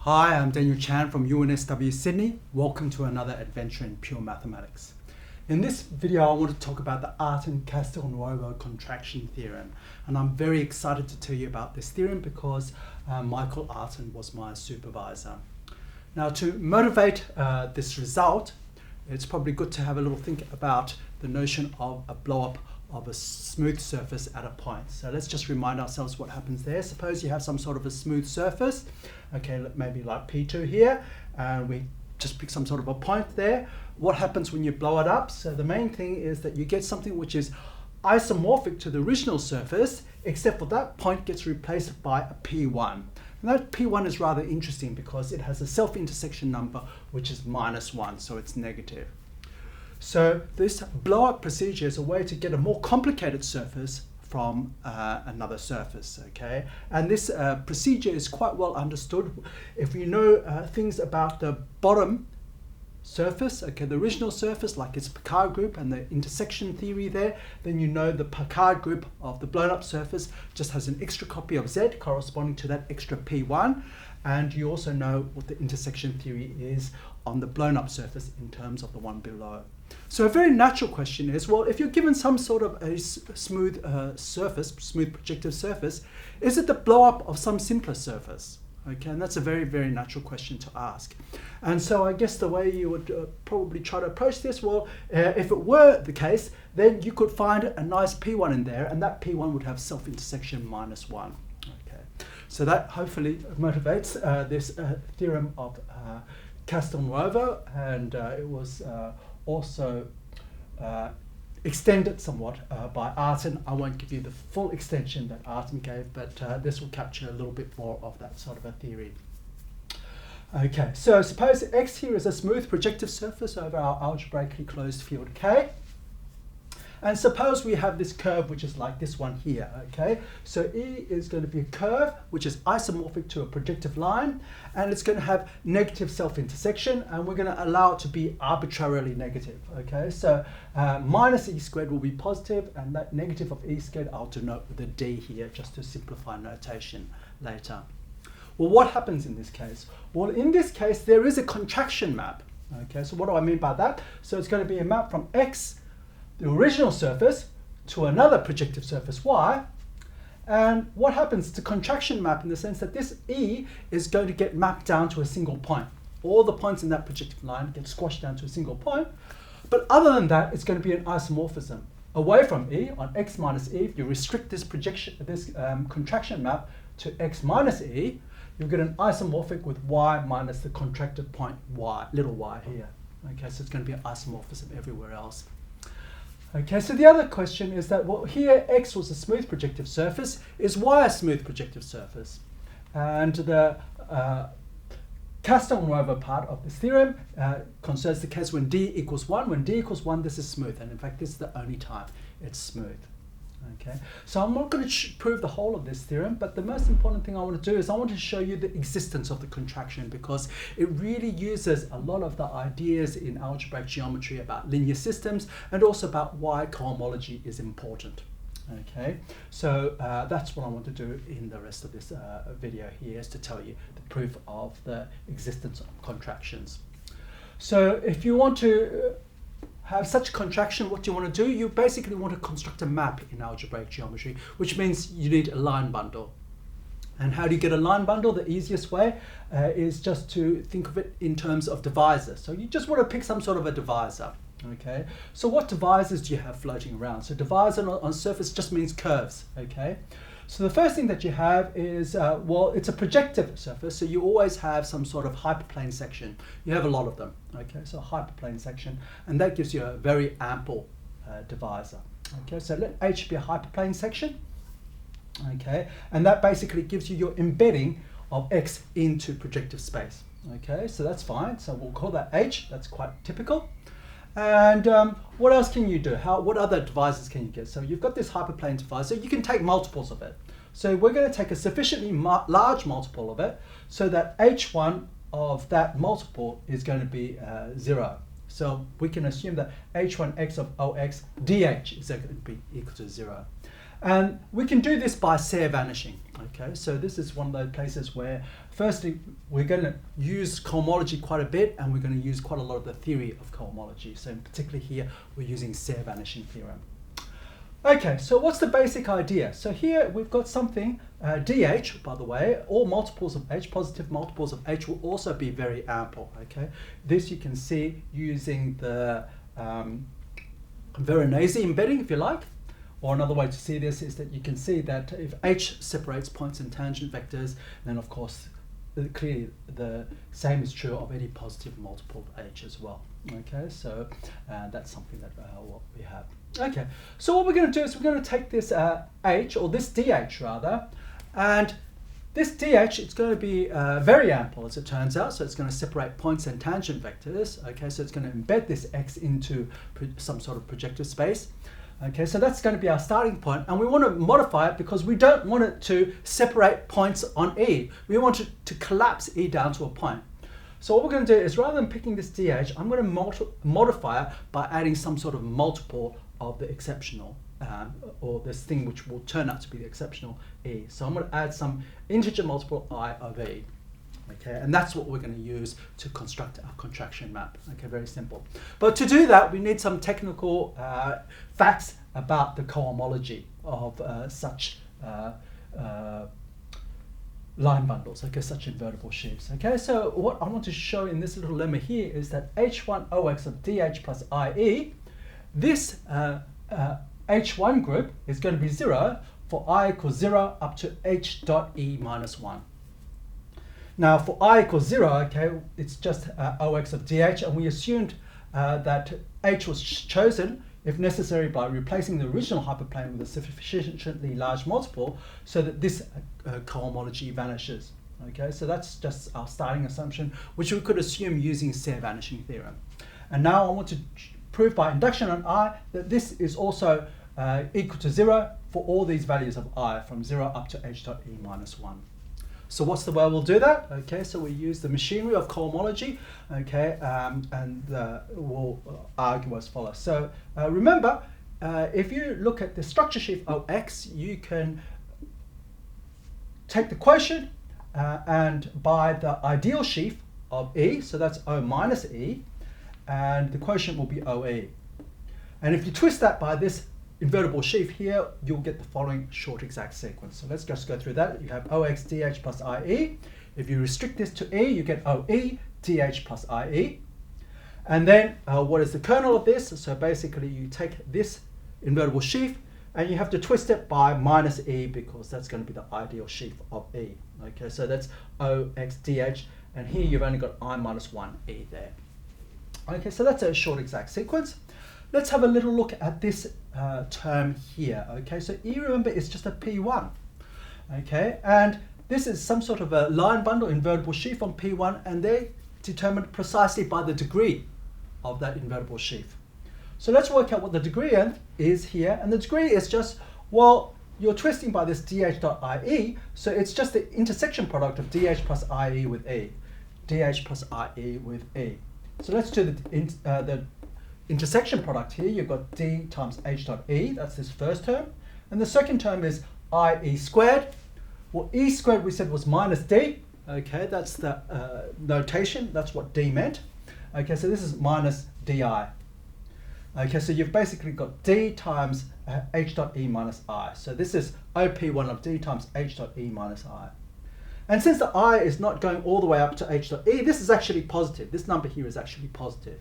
Hi, I'm Daniel Chan from UNSW Sydney. Welcome to another adventure in pure mathematics. In this video, I want to talk about the Artin-Castelnuovo contraction theorem. And I'm very excited to tell you about this theorem because Michael Artin was my supervisor. Now, to motivate this result, it's probably good to have a little think about the notion of a blow-up of a smooth surface at a point. So let's just remind ourselves what happens there. Suppose you have some sort of a smooth surface, okay, maybe like P2 here, and we just pick some sort of a point there. What happens when you blow it up? So the main thing is that you get something which is isomorphic to the original surface, except for that point gets replaced by a P1. And that P1 is rather interesting because it has a self-intersection number which is -1, so it's negative. So this blow-up procedure is a way to get a more complicated surface from another surface, okay? And this procedure is quite well understood. If you know things about the bottom surface, okay, the original surface, like its Picard group and the intersection theory there, then you know the Picard group of the blown up surface just has an extra copy of Z corresponding to that extra P1. And you also know what the intersection theory is on the blown up surface in terms of the one below. So a very natural question is, well, if you're given some sort of a smooth surface, smooth projective surface, is it the blow up of some simpler surface? Okay, and that's a very, very natural question to ask. And so I guess the way you would probably try to approach this, well, if it were the case, then you could find a nice P1 in there, and that P1 would have self-intersection -1. Okay, so that hopefully motivates this theorem of Castelnuovo, and it was also extended somewhat by Artin. I won't give you the full extension that Artin gave, but this will capture a little bit more of that sort of a theory. Okay, so suppose X here is a smooth projective surface over our algebraically closed field K. And suppose we have this curve which is like this one here, okay? So E is going to be a curve which is isomorphic to a projective line, and it's going to have negative self-intersection, and we're going to allow it to be arbitrarily negative, okay? So minus E squared will be positive, and that negative of E squared I'll denote with a D here just to simplify notation later. Well, what happens in this case? Well, in this case, there is a contraction map, okay? So what do I mean by that? So it's going to be a map from X, the original surface, to another projective surface Y. And what happens? It's a contraction map in the sense that this E is going to get mapped down to a single point. All the points in that projective line get squashed down to a single point. But other than that, it's going to be an isomorphism. Away from E, on X minus E, if you restrict this contraction map to X minus E, you'll get an isomorphic with Y minus the contracted point Y, little y here. Okay, so it's going to be an isomorphism everywhere else. Okay, so the other question is that, well, here X was a smooth projective surface. Is Y a smooth projective surface? And the Castelnuovo part of this theorem concerns the case when D equals 1. When D equals 1, this is smooth. And in fact, this is the only time it's smooth. Okay, so I'm not going to prove the whole of this theorem, but the most important thing I want to do is I want to show you the existence of the contraction, because it really uses a lot of the ideas in algebraic geometry about linear systems and also about why cohomology is important. Okay, so that's what I want to do in the rest of this video here, is to tell you the proof of the existence of contractions. So if you want to have such contraction, what do you want to do? You basically want to construct a map in algebraic geometry, which means you need a line bundle. And how do you get a line bundle? The easiest way is just to think of it in terms of divisors. So you just want to pick some sort of a divisor. Okay, so what divisors do you have floating around? So divisor on surface just means curves. Okay, so the first thing that you have is, well, it's a projective surface, so you always have some sort of hyperplane section. You have a lot of them. Okay, so a hyperplane section, and that gives you a very ample divisor. Okay, so let H be a hyperplane section. Okay, and that basically gives you your embedding of X into projective space. Okay, so that's fine. So we'll call that H. That's quite typical. And what else can you do? What other divisors can you get? So you've got this hyperplane divisor. You can take multiples of it. So we're going to take a sufficiently large multiple of it so that H1 of that multiple is going to be 0. So we can assume that H1x of OX dH is going to be equal to 0. And we can do this by Serre vanishing. Okay, so this is one of those places where firstly we're going to use cohomology quite a bit, and we're going to use quite a lot of the theory of cohomology. So in particular here we're using Serre vanishing theorem. Okay, so what's the basic idea? So here we've got something, dH, by the way, all multiples of h, positive multiples of h will also be very ample, okay? This you can see using the Veronese embedding, if you like. Or another way to see this is that you can see that if h separates points and tangent vectors, then of course clearly the same is true of any positive multiple of h as well. Okay, so that's something that what we have. Okay, so what we're going to do is we're going to take this h, or this dh rather, and this dh, it's going to be very ample as it turns out, so it's going to separate points and tangent vectors. Okay, so it's going to embed this x into some sort of projective space. Okay, so that's going to be our starting point, and we want to modify it because we don't want it to separate points on E. We want it to collapse E down to a point. So what we're going to do is, rather than picking this dH, I'm going to modify it by adding some sort of multiple of the exceptional, or this thing which will turn out to be the exceptional E. So I'm going to add some integer multiple I of E. Okay, and that's what we're going to use to construct our contraction map. Okay, very simple. But to do that, we need some technical facts about the cohomology of such line bundles, okay, such invertible sheaves. Okay, so what I want to show in this little lemma here is that H1OX of DH plus IE, this H1 group is going to be 0 for I equals 0 up to H dot E minus 1. Now for I equals 0, okay, it's just OX of DH, and we assumed that H was chosen, if necessary, by replacing the original hyperplane with a sufficiently large multiple so that this cohomology vanishes. Okay, so that's just our starting assumption, which we could assume using Serre vanishing theorem. And now I want to prove by induction on I that this is also equal to 0 for all these values of I from 0 up to H dot E minus 1. So what's the way we'll do that? Okay, so we use the machinery of cohomology, okay, and we'll argue as follows. So remember, if you look at the structure sheaf OX, you can take the quotient and by the ideal sheaf of E, so that's O minus E, and the quotient will be OE. And if you twist that by this invertible sheaf here, you'll get the following short exact sequence. So let's just go through that. You have OX DH plus IE. If you restrict this to E, you get OE DH plus IE. And then what is the kernel of this? So basically you take this invertible sheaf and you have to twist it by minus E, because that's going to be the ideal sheaf of E. Okay, so that's OX DH, and here you've only got I minus 1 E there. Okay, so that's a short exact sequence. Let's have a little look at this term here. Okay, so E, remember, is just a P1. Okay, and this is some sort of a line bundle invertible sheaf on P1, and they're determined precisely by the degree of that invertible sheaf. So let's work out what the degree is here, and the degree is just, well, you're twisting by this dh.ie, so it's just the intersection product of dh plus ie with e, dh plus ie with e. So let's do the intersection product here. You've got d times h dot e, that's this first term. And the second term is ie squared. Well, e squared we said was minus d. Okay, that's the notation. That's what d meant. Okay, so this is minus di. Okay, so you've basically got d times h dot e minus I. So this is OP1 of d times h dot e minus I. And since the I is not going all the way up to h dot e, this is actually positive. This number here is actually positive.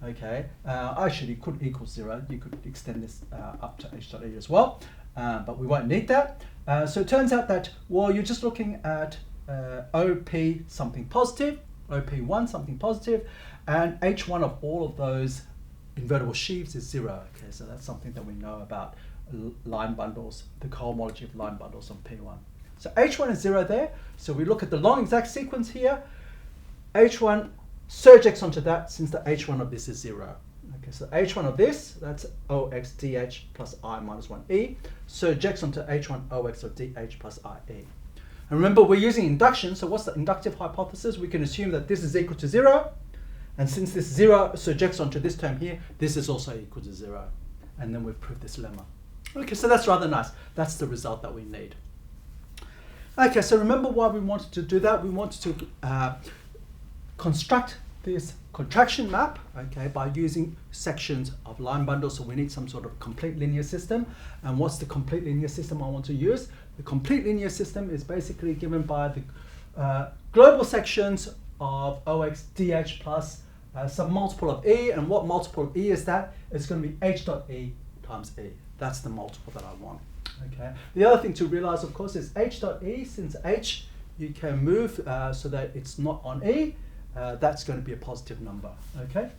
Okay, actually it could equal 0. You could extend this up to h dot e as well, but we won't need that. So it turns out that, well, you're just looking at OP something positive, OP1 something positive, and H1 of all of those invertible sheaves is 0. Okay, so that's something that we know about line bundles, the cohomology of line bundles on P1. So H1 is 0 there. So we look at the long exact sequence here. H1 surjects onto that since the H1 of this is 0. Okay, so H1 of this, that's OX DH plus I minus 1E, surjects onto H1 OX of DH plus IE. And remember, we're using induction, so what's the inductive hypothesis? We can assume that this is equal to 0, and since this 0 surjects onto this term here, this is also equal to 0. And then we've proved this lemma. Okay, so that's rather nice. That's the result that we need. Okay, so remember why we wanted to do that? We wanted to construct this contraction map, okay, by using sections of line bundles. So we need some sort of complete linear system. And what's the complete linear system I want to use? The complete linear system is basically given by the global sections of OX dH plus some multiple of E. And what multiple of E is that? It's going to be H dot E times E. That's the multiple that I want. Okay. The other thing to realize, of course, is H dot E. Since H you can move so that it's not on E, that's going to be a positive number. Okay.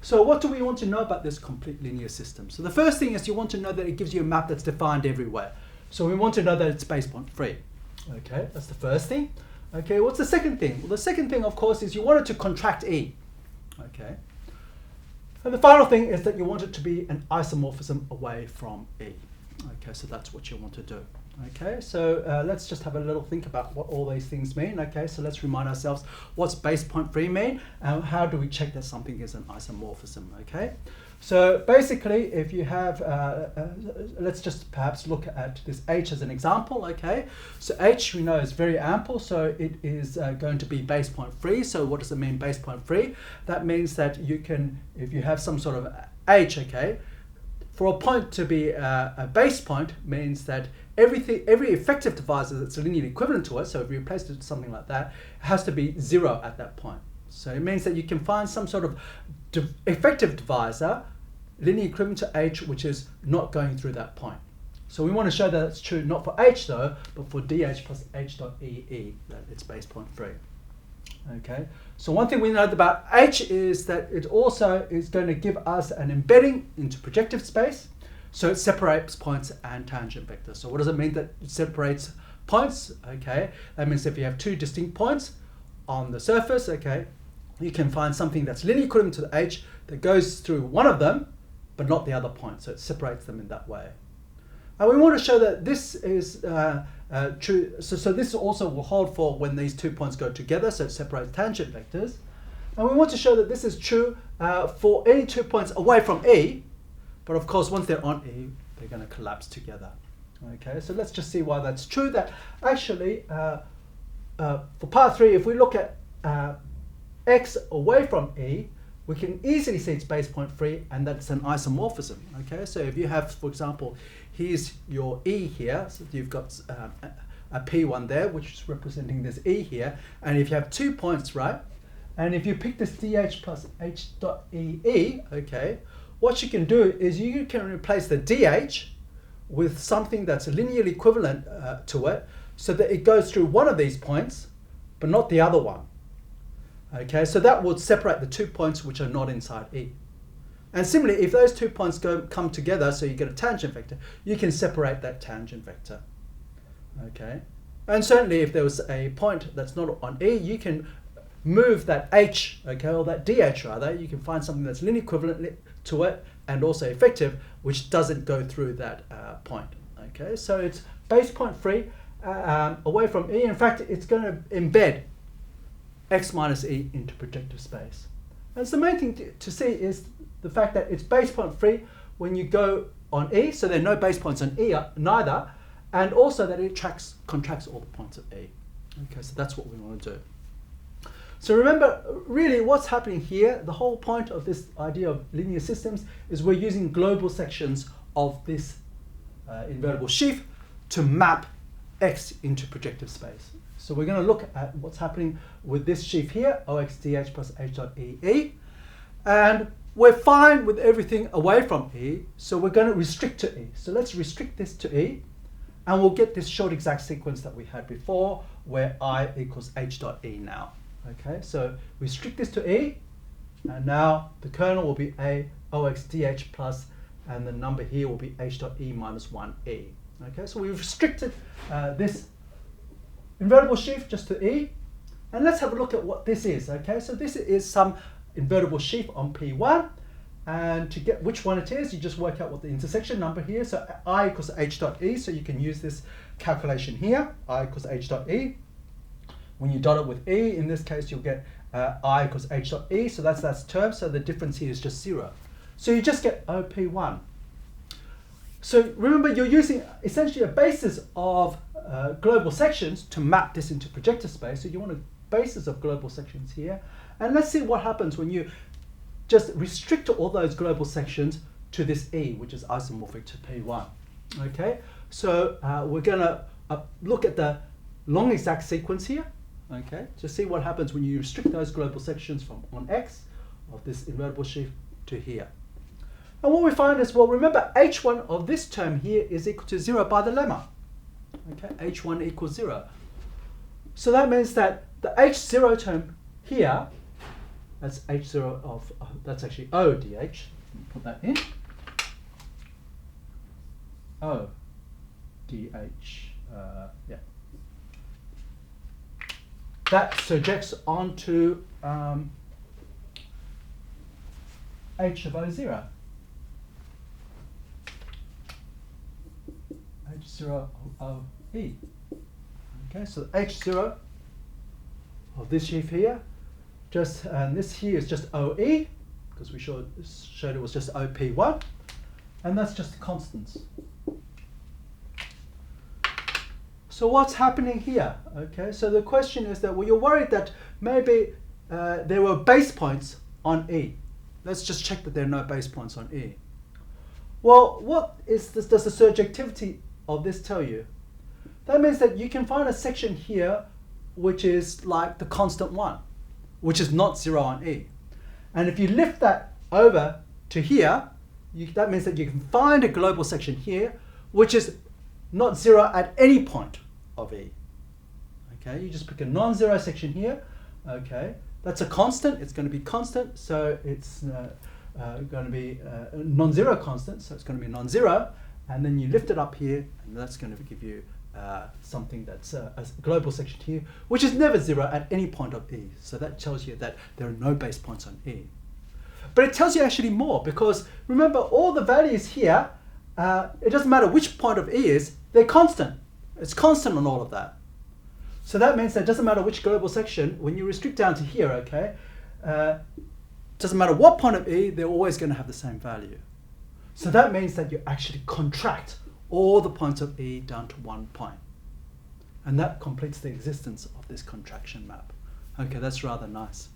So what do we want to know about this complete linear system? So the first thing is you want to know that it gives you a map that's defined everywhere. So we want to know that it's base point free. Okay, that's the first thing. Okay, what's the second thing? Well, the second thing, of course, is you want it to contract E. Okay. And the final thing is that you want it to be an isomorphism away from E. Okay, so that's what you want to do. Okay, so let's just have a little think about what all these things mean. Okay, so let's remind ourselves what's base point free mean and how do we check that something is an isomorphism. Okay, so basically if you have, let's just perhaps look at this H as an example. Okay, so H we know is very ample, so it is going to be base point free. So what does it mean base point free? That means that you can, if you have some sort of H, okay, for a point to be a base point means that every effective divisor that's linearly equivalent to it, so if you replace it with something like that, it has to be 0 at that point. So it means that you can find some sort of effective divisor linearly equivalent to H which is not going through that point. So we want to show that it's true not for H though, but for DH plus H dot EE, that it's base point free. Okay, so one thing we know about H is that it also is going to give us an embedding into projective space. So it separates points and tangent vectors. So what does it mean that it separates points? Okay, that means if you have two distinct points on the surface, okay, you can find something that's linearly equivalent to the H that goes through one of them, but not the other point. So it separates them in that way. And we want to show that this is true. So this also will hold for when these 2 points go together, so it separates tangent vectors. And we want to show that this is true for any 2 points away from E, but of course once they're on E, they're going to collapse together. Okay, so let's just see why that's true. That actually, for part 3, if we look at X away from E, we can easily see it's base point free and that's an isomorphism. Okay, so if you have, for example, here's your E here, so you've got a P1 there, which is representing this E here, and if you have 2 points, right, and if you pick this DH plus H dot EE, okay, what you can do is you can replace the DH with something that's linearly equivalent to it, so that it goes through one of these points, but not the other one. Okay, so that would separate the 2 points which are not inside E. And similarly, if those 2 points come together, so you get a tangent vector, you can separate that tangent vector. Okay, and certainly if there was a point that's not on E, you can move that H, okay, or that DH rather, you can find something that's linearly equivalent to it and also effective, which doesn't go through that point. Okay, so it's base point free away from E. In fact, it's going to embed X minus E into projective space. And so the main thing to see is the fact that it's base point free when you go on E, so there are no base points on E neither, and also that it contracts all the points of E. Okay, so that's what we want to do. So remember, really what's happening here, the whole point of this idea of linear systems is we're using global sections of this invertible sheaf to map X into projective space. So we're going to look at what's happening with this sheaf here, OXDH plus H dot EE. And we're fine with everything away from E, so we're going to restrict to E. So let's restrict this to E, and we'll get this short exact sequence that we had before, where I equals H dot E now. Okay, so restrict this to E, and now the kernel will be A OXDH plus, and the number here will be H dot E minus 1E. Okay, so we've restricted this invertible sheaf just to E, and let's have a look at what this is. Okay, so this is some invertible sheaf on P1, and to get which one it is, you just work out what the intersection number here. So I equals H dot E, so you can use this calculation here. I equals H dot E. When you dot it with E, in this case, you'll get I equals H dot E, so that's term. So the difference here is just 0. So you just get OP1. So remember, you're using essentially a basis of global sections to map this into projective space. So you want a basis of global sections here. And let's see what happens when you just restrict all those global sections to this E, which is isomorphic to P1. Okay, so we're going to look at the long exact sequence here. Okay, to see what happens when you restrict those global sections from on X of this invertible sheaf to here. And what we find is, well, remember H1 of this term here is equal to 0 by the lemma. Okay, H1 equals 0. So that means that the H0 term here, that's H0 of, that's actually O dH. Put that in. O dH, yeah. That surjects onto H of O0. H0 of E. Okay, so H0 of this sheaf here, and this here is just OE, because we showed it was just OP1, and that's just the constants. So what's happening here? Okay, so the question is that, well, you're worried that maybe there were base points on E. Let's just check that there are no base points on E. Well, what is this, does the surjectivity of this tell you? That means that you can find a section here which is like the constant 1, which is not 0 on E. And if you lift that over to here, that means that you can find a global section here which is not 0 at any point of E. Okay, you just pick a non-zero section here. Okay, that's a constant, it's going to be constant, so it's going to be a non-zero constant, so it's going to be non-zero, and then you lift it up here, and that's going to give you something that's a global section here, which is never 0 at any point of E. So that tells you that there are no base points on E. But it tells you actually more, because remember, all the values here, it doesn't matter which point of E is, they're constant. It's constant on all of that. So that means that it doesn't matter which global section, when you restrict down to here, okay, doesn't matter what point of E, they're always going to have the same value. So that means that you actually contract all the points of E down to one point. And that completes the existence of this contraction map. Okay, that's rather nice.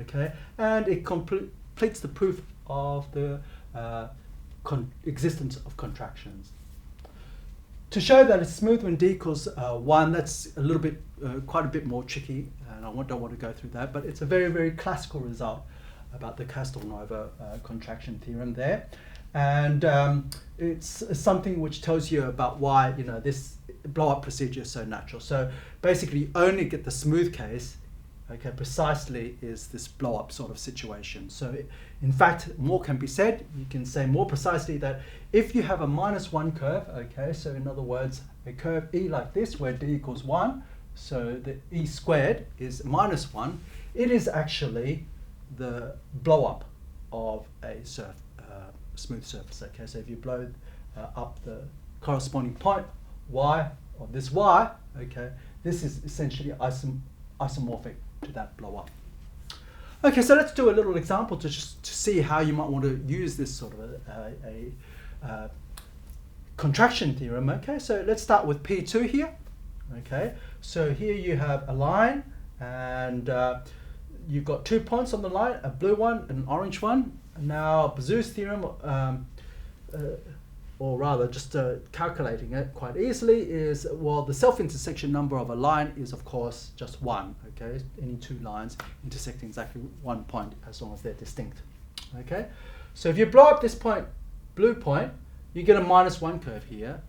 Okay, and it completes the proof of the existence of contractions. To show that it's smooth when D equals 1, that's a little bit, quite a bit more tricky, and I don't want to go through that, but it's a very, very classical result about the Castelnuovo contraction theorem there. And it's something which tells you about why, you know, this blow-up procedure is so natural. So basically, you only get the smooth case, okay, precisely is this blow-up sort of situation. So in fact, more can be said. You can say more precisely that if you have a -1 curve, okay, so in other words, a curve E like this, where D equals 1, so the E squared is -1, it is actually the blow-up of a smooth surface, okay? So if you blow up the corresponding point Y of this Y, okay, this is essentially isomorphic to that blow up. Okay, so let's do a little example to see how you might want to use this sort of a contraction theorem. Okay, so let's start with P2 here. Okay, so here you have a line, and you've got 2 points on the line, a blue one and an orange one. Now Bezout's theorem, or rather just calculating it quite easily, is, well, the self-intersection number of a line is of course just 1, okay? Any 2 lines intersecting exactly 1 point as long as they're distinct, okay? So if you blow up this point, blue point, you get a -1 curve here,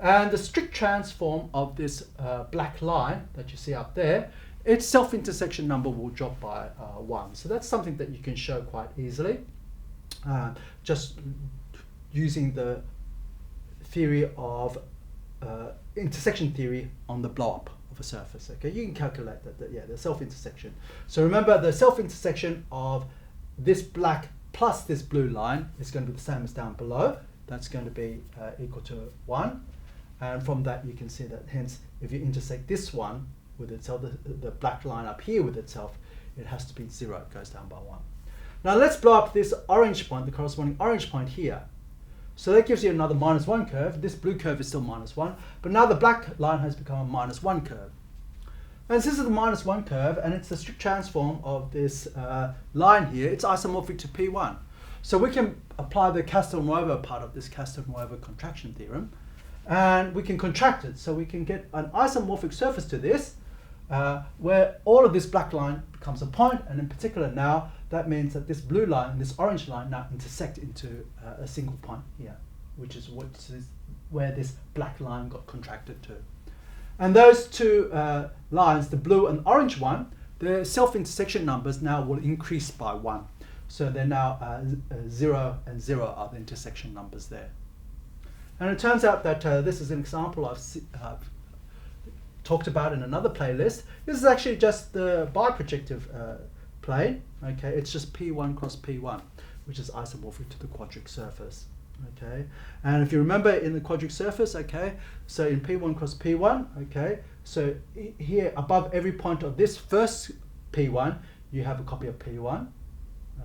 and the strict transform of this black line that you see up there, its self-intersection number will drop by 1. So that's something that you can show quite easily, just using the theory of intersection theory on the blow-up of a surface. Okay, you can calculate that, yeah, the self-intersection. So remember, the self-intersection of this black plus this blue line is going to be the same as down below. That's going to be equal to 1. And from that you can see that, hence, if you intersect this one with itself, the black line up here with itself, it has to be 0, it goes down by 1. Now let's blow up this orange point, the corresponding orange point here. So that gives you another -1 curve. This blue curve is still -1, but now the black line has become a -1 curve. And since it's the -1 curve and it's the strict transform of this line here, it's isomorphic to P1. So we can apply the Castelnuovo part of this Castelnuovo contraction theorem, and we can contract it. So we can get an isomorphic surface to this, where all of this black line becomes a point, and in particular now, that means that this blue line and this orange line now intersect into a single point here, which is where this black line got contracted to. And those two lines, the blue and orange one, the self-intersection numbers now will increase by 1. So they're now 0 and 0 are the intersection numbers there. And it turns out that this is an example I've talked about in another playlist. This is actually just the biprojective plane. Okay, it's just P1 cross P1, which is isomorphic to the quadric surface. Okay, and if you remember in the quadric surface, okay, so in P1 cross P1, okay, so here above every point of this first P1, you have a copy of P1,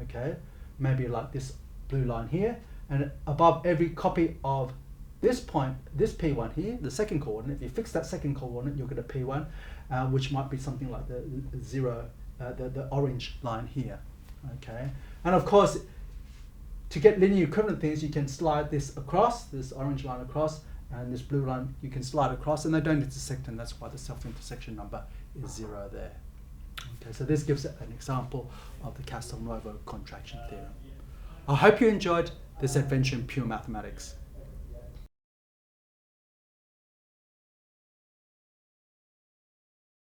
okay, maybe like this blue line here, and above every copy of this point, this P1 here, the second coordinate, if you fix that second coordinate, you'll get a P1, which might be something like the 0, the orange line here, okay, and of course, to get linear equivalent things, you can slide this across, this orange line across, and this blue line you can slide across, and they don't intersect, and that's why the self-intersection number is 0 there. Okay, so this gives an example of the Castelnuovo contraction theorem. I hope you enjoyed this adventure in pure mathematics.